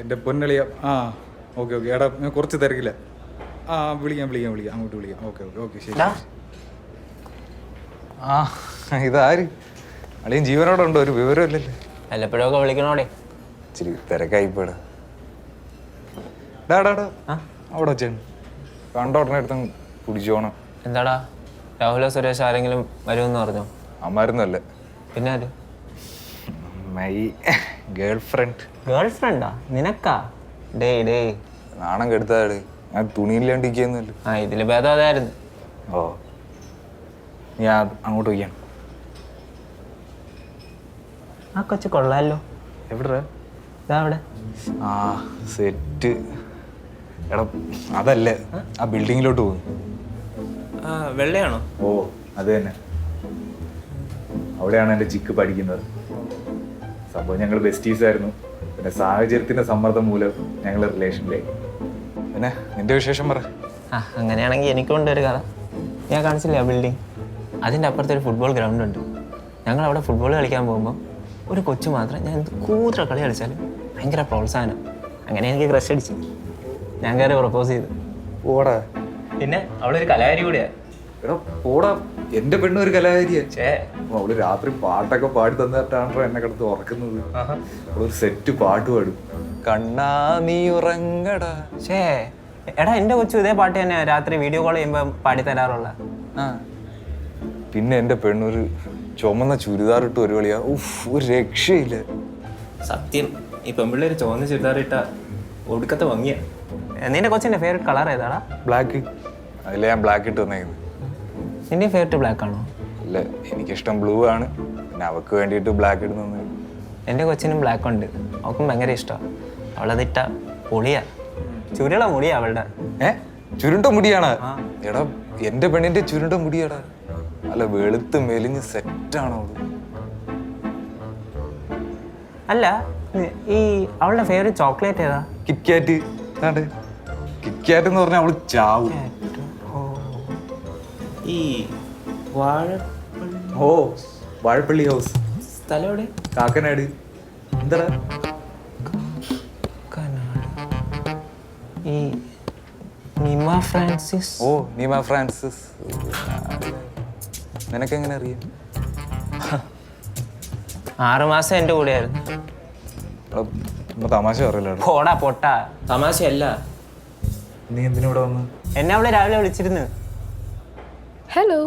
എൻ്റെ പൊന്നളിയ ഓക്കെ എടാ ഞാൻ കുറച്ച് തിരക്കില്ല. വിളിക്കാം അങ്ങോട്ട് വിളിക്കാം. ഓക്കെ ശരി. ഇതാര് അളിയൻ ജീവനോടെ ഉണ്ടോ? ഒരു വിവരമില്ലല്ലേ? വല്ലപ്പോഴൊക്കെ വിളിക്കണോടെ. ഇച്ചിരി തിരക്കായിപ്പോടാ. അവിടെ വെച്ചാണ് കണ്ടോടനെ എടുത്ത് കുടിച്ചോണം. എന്താടാ രാഹുലോ സുരേഷ് ആരെങ്കിലും വരുമെന്ന് പറഞ്ഞോ? അമ്മാരുന്നല്ലേ. പിന്നെ ആര്? മൈ ഗേൾ ഫ്രണ്ടാ നിനക്കാ? നാണം കെടുത്താട്. ഞാൻ തുണിയില്ലാണ്ടിരിക്കുന്നല്ലോ. ഇതില് ഭേദം അതായിരുന്നു. ഞാൻ അങ്ങോട്ട് വയ്യാണ്. ആ കൊച്ചു കൊള്ളാലോ. എവിടെ? അവിടെ സെറ്റ്. എടാ അതല്ലേ, ആ ബിൽഡിങ്ങിലോട്ട് പോകും. വെള്ളയാണോ? അത് തന്നെ. അവിടെയാണ് എൻ്റെ ചിക്ക് പഠിക്കുന്നത്. സംഭവം ഞങ്ങൾ ബെസ്റ്റീസ് ആയിരുന്നു. പിന്നെ സാഹചര്യത്തിന്റെ സമ്മർദ്ദം മൂലം ഞങ്ങൾ റിലേഷനിലായി. പിന്നെ നിന്റെ വിശേഷം പറ. അങ്ങനെയാണെങ്കിൽ എനിക്കുണ്ട് ഒരു കഥ. ഞാൻ കാണിച്ചില്ലേ ആ ബിൽഡിങ്? അതിൻ്റെ അപ്പുറത്തൊരു ഫുട്ബോൾ ഗ്രൗണ്ട് ഉണ്ട്. ഞങ്ങൾ അവിടെ ഫുട്ബോൾ കളിക്കാൻ പോകുമ്പോൾ ഒരു കൊച്ചു മാത്രം ഞാൻ കൂത്ര കളി കളിച്ചാലും ഭയങ്കര പ്രോത്സാഹനം. അങ്ങനെ എനിക്ക് ക്രഷ് അടിച്ചു. ഞാൻ കയറി പ്രപ്പോസ് ചെയ്തു. ഓടാ. പിന്നെ അവളൊരു കലാകാരി കൂടിയാ. എടാ ഓടാ, എന്റെ പെണ്ണും ഒരു കലാകാരിയാ. അവള് രാത്രി പാട്ടൊക്കെ പാടി തന്നിട്ടാണോ എന്നെ കിടത്ത് ഉറക്കുന്നത്. അവളൊരു സെറ്റ് പാട്ട് പാടും. കണ്ണാ നീ ഉറങ്ങടാ. എടാ എന്റെ കൊച്ചു ഇതേ പാട്ട് തന്നെ രാത്രി വീഡിയോ കോൾ ചെയ്യുമ്പോ പാടി തരാറുള്ള. പിന്നെ എന്റെ പെണ്ണൊരു ചുമന്ന ചുരിദാറിട്ട് ഒരു കളിയാ. ഒരു രക്ഷയില്ല. സത്യം, ഈ പെൺപിള്ളേര് ചുവന്ന ചുരിദാറിട്ട ഒടുക്കത്തെ ഭംഗിയാ. നിന്റെ കൊച്ചിന്റെ ഫേവറേറ്റ് കളർ ഏതാടാ? ബ്ലാക്ക്. അതിലെ ഞാൻ ബ്ലാക്ക് ഇട്ട് വന്നേക്കുന്നത്. നിന്റെ ഫേവറേറ്റ് ബ്ലാക്ക് ആണോ? ഇല്ല, എനിക്കിഷ്ടം ബ്ലൂ ആണ്. പിന്നെ അവക്ക് വേണ്ടിയിട്ട് ബ്ലാക്ക് ഇടുന്നത്. എൻ്റെ കൊച്ചിനും ബ്ലാക്ക് ഉണ്ട്. അവൾക്കും ഭയങ്കര ഇഷ്ടമാണ്. അവളതിട്ട പൊളിയാ. ചുരുള മുടിയാ അവളുടെ. ചുരുണ്ട മുടിയാണ്? എടാ എന്റെ പെണ്ണിന്റെ ചുരുണ്ട മുടിയാടാ. അല്ല വെളുത്ത് മെലിഞ്ഞ് സെറ്റാണോ അവള്? അല്ല ഈ അവളുടെ ഫേവറേറ്റ് ചോക്ലേറ്റ് ഏതാ? കിറ്റ്കാറ്റ്. കിറ്റ്കാറ്റ് എന്ന് പറഞ്ഞാൽ അവള് ചാവും. ഈ വാഴപ്പള്ളി ഹൗസ്. സ്ഥലം എവിടെ? കാക്കനാട്. എന്താ ഈ നിമ ഫ്രാൻസിസ്. നിമ ഫ്രാൻസിസ്. നിനക്കെങ്ങനെ അറിയാം? 6 മാസം എൻ്റെ കൂടെയായിരുന്നു. തമാശ പറയല്ലോ. പോടാ പൊട്ടാ, തമാശയല്ല. നീ എന്തിനൂടെ വന്നു? എന്നെ അവളെ രാവിലെ വിളിച്ചിരുന്നു. ഹലോ